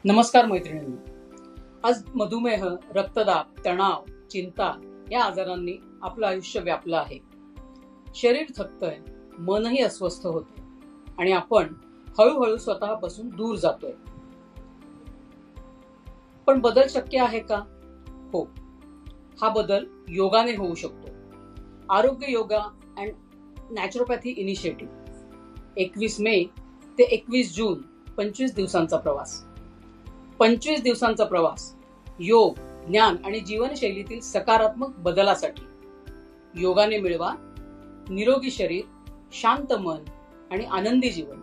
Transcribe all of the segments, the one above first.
नमस्कार मैत्रिणींनो. आज मधुमेह, रक्तदाब, तणाव, चिंता या आजारांनी आपलं आयुष्य व्यापलं आहे. शरीर थकतंय, मनही अस्वस्थ होते आणि आपण हळूहळू स्वतःपासून दूर जातोय. पण बदल शक्य आहे का? हो, हा बदल योगाने होऊ शकतो. आरोग्य योगा अँड नॅचरोपॅथी इनिशिएटिव्ह 21 मे ते 21 जून 25 दिवसांचा प्रवास. 25 दिवसांचा प्रवास योग, ज्ञान आणि जीवनशैलीतील सकारात्मक बदलासाठी. योगाने मिळवा निरोगी शरीर, शांत मन आणि आनंदी जीवन.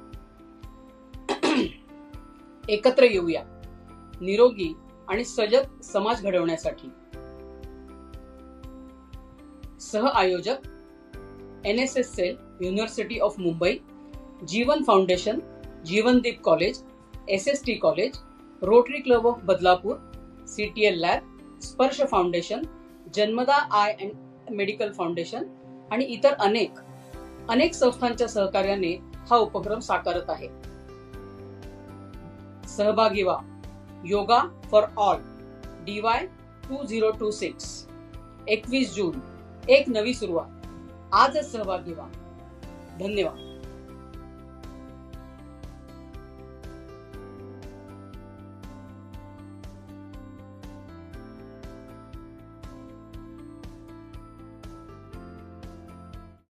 एकत्र येऊया निरोगी आणि सजग समाज घडवण्यासाठी. सह आयोजक NSS cell, university of Mumbai, Jeevan foundation, Jeevandeep college, SST college, rotary club of Badlapur, CTL lab, Sparsh foundation, Janmada eye and medical foundation आणि इतर अनेक संस्थांच्या सहकार्याने हा उपक्रम साकारत आहे. सहभागी व्हा. Yoga for all DY 2026. 21 जून, एक नवी सुरुवात. आजच सहभागी व्हा. धन्यवाद.